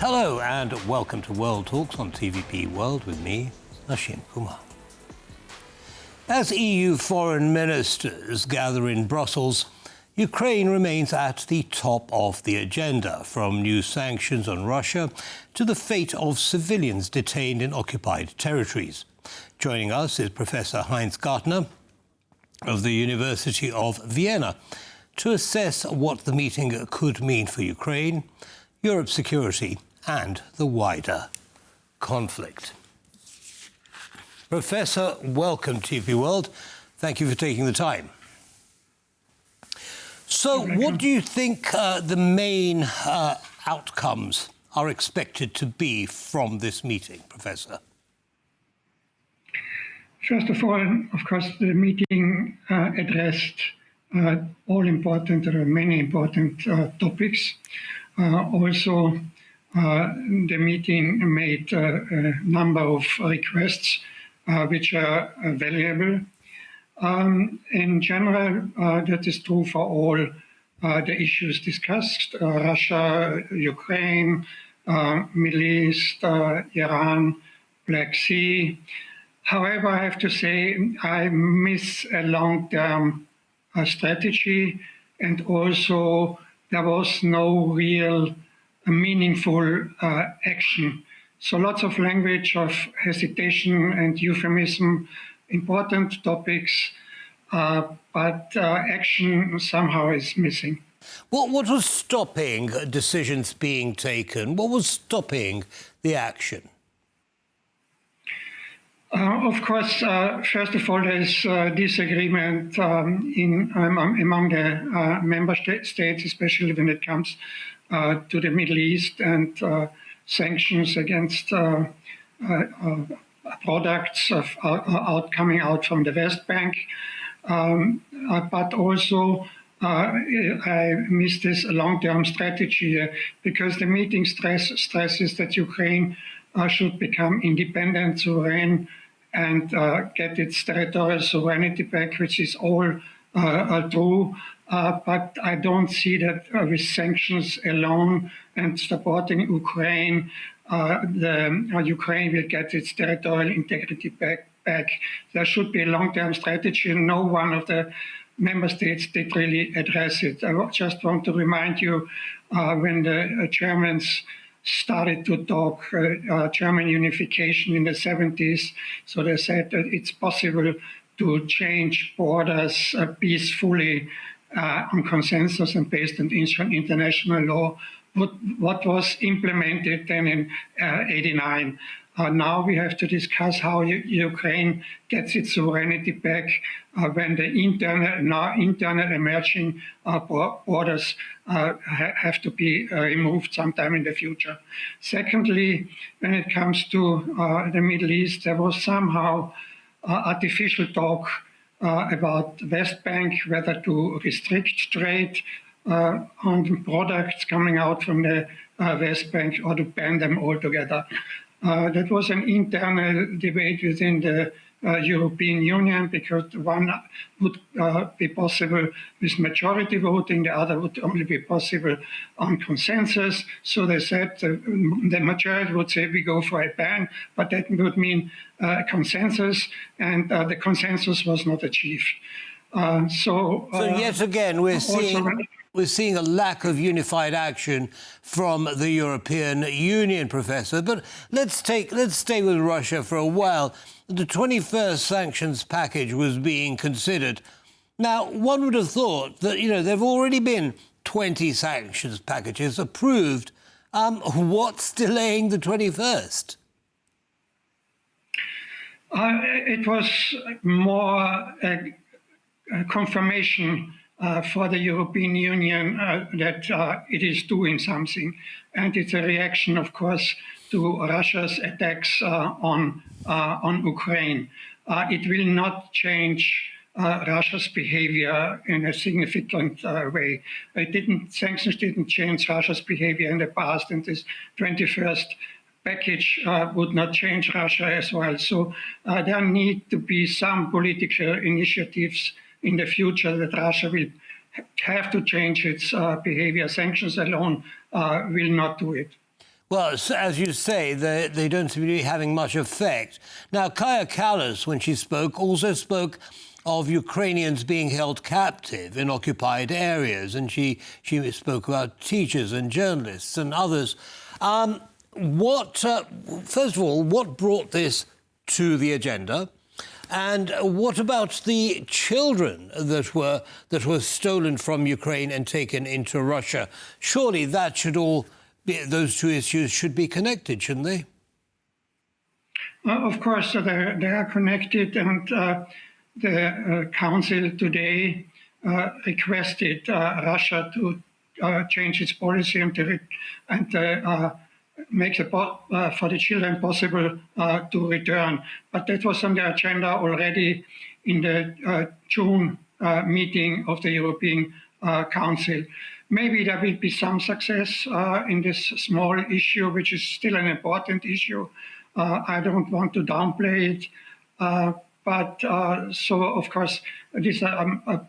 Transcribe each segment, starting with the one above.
Hello and welcome to World Talks on TVP World with me, Ashim Kumar. As EU foreign ministers gather in Brussels, Ukraine remains at the top of the agenda, from new sanctions on Russia to the fate of civilians detained in occupied territories. Joining us is Professor Heinz Gärtner of the University of Vienna to assess what the meeting could mean for Ukraine, Europe's security and the wider conflict. Professor, welcome to TVP World. Thank you for taking the time. So what do you think the main outcomes are expected to be from this meeting, Professor? First of all, of course, the meeting addressed all important, or many important topics. Also, the meeting made a number of requests which are valuable. In general, that is true for all the issues discussed: Russia, Ukraine, Middle East, Iran, Black Sea. However, I have to say I miss a long-term strategy, and also there was no real meaningful action. So lots of language of hesitation and euphemism, important topics, but action somehow is missing. What was stopping decisions being taken? What was stopping the action? Of course, first of all, there is disagreement among the member states, especially when it comes to the Middle East and sanctions against products coming out from the West Bank. But also, I miss this long-term strategy because the meeting stresses that Ukraine should become independent, sovereign, and get its territorial sovereignty back, which is all true. But I don't see that with sanctions alone and supporting Ukraine, Ukraine will get its territorial integrity back. There should be a long-term strategy, and no one of the member states did really address it. I just want to remind you when the Germans started to talk German unification in the 70s. So they said that it's possible to change borders peacefully on consensus and based on international law. What was implemented then in '89. Now we have to discuss how Ukraine gets its sovereignty back when the internal emerging borders have to be removed sometime in the future. Secondly, when it comes to the Middle East, there was somehow artificial talk about West Bank, whether to restrict trade on products coming out from the West Bank or to ban them altogether. That was an internal debate within the European Union, because one would be possible with majority voting, the other would only be possible on consensus. So they said the majority would say we go for a ban, but that would mean consensus, and the consensus was not achieved. So yet again, we're seeing a lack of unified action from the European Union, Professor. But let's stay with Russia for a while. The 21st sanctions package was being considered. Now, one would have thought that, there have already been 20 sanctions packages approved. What's delaying the 21st? It was more a confirmation for the European Union that it is doing something. And it's a reaction, of course, to Russia's attacks on Ukraine. It will not change Russia's behavior in a significant way. Sanctions didn't change Russia's behavior in the past, and this 21st package would not change Russia as well. So there need to be some political initiatives in the future that Russia will have to change its behavior. Sanctions alone will not do it. Well, as you say, they don't seem to be having much effect. Now, Kaya Kallas, when she spoke, also spoke of Ukrainians being held captive in occupied areas, and she spoke about teachers and journalists and others. First of all, what brought this to the agenda? And what about the children that were stolen from Ukraine and taken into Russia? Surely that should all be, those two issues should be connected, shouldn't they? Of course, they are connected, and the Council today requested Russia to change its policy and make it for the children possible to return. But that was on the agenda already in the June meeting of the European Council. Maybe there will be some success in this small issue, which is still an important issue. I don't want to downplay it. So, of course, these are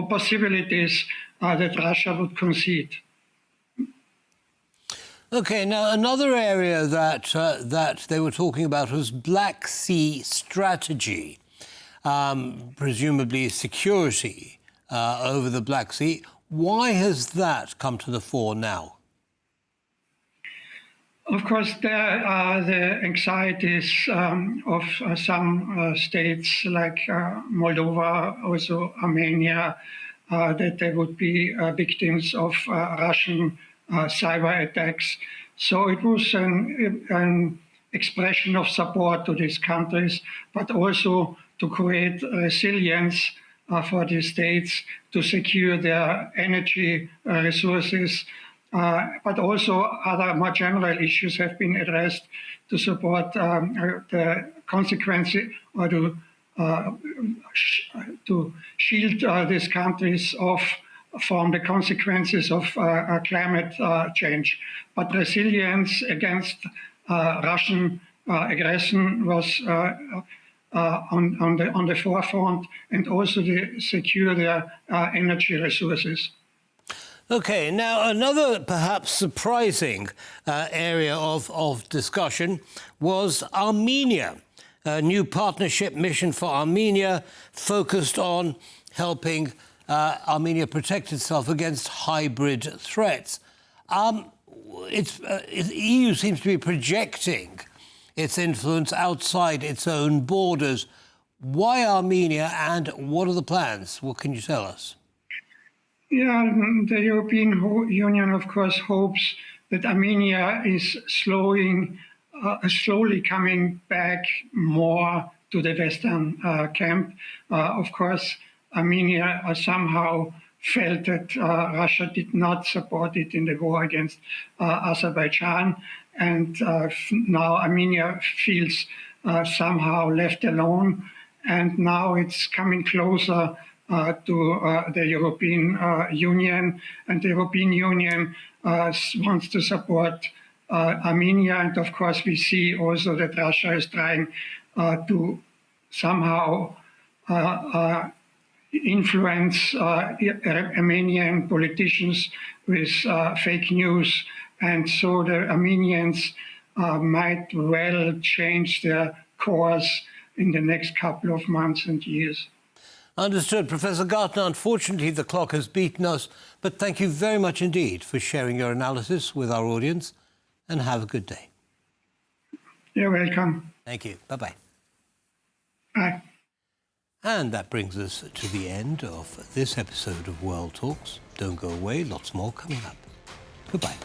possibilities that Russia would concede. OK, now another area that they were talking about was Black Sea strategy, presumably security over the Black Sea. Why has that come to the fore now? Of course, there are the anxieties of some states like Moldova, also Armenia, that they would be victims of Russian cyber attacks. So it was an expression of support to these countries, but also to create resilience for the states to secure their energy resources. But also other more general issues have been addressed to support the consequences or to shield these countries from the consequences of climate change. But resilience against Russian aggression was on the forefront, and also to secure their energy resources. OK, now another perhaps surprising area of discussion was Armenia. A new partnership mission for Armenia focused on helping Armenia protect itself against hybrid threats. The EU seems to be projecting its influence outside its own borders. Why Armenia, and what are the plans? What can you tell us? Yeah, the European Union, of course, hopes that Armenia is slowly coming back more to the Western camp. Of course, Armenia somehow felt that Russia did not support it in the war against Azerbaijan. And now Armenia feels somehow left alone. And now it's coming closer to the European Union. And the European Union wants to support Armenia. And of course, we see also that Russia is trying to somehow influence Armenian politicians with fake news. And so the Armenians might well change their course in the next couple of months and years. Understood. Professor Gärtner, unfortunately the clock has beaten us, but thank you very much indeed for sharing your analysis with our audience, and have a good day. You're welcome. Thank you. Bye-bye. Bye. And that brings us to the end of this episode of World Talks. Don't go away, lots more coming up. Goodbye.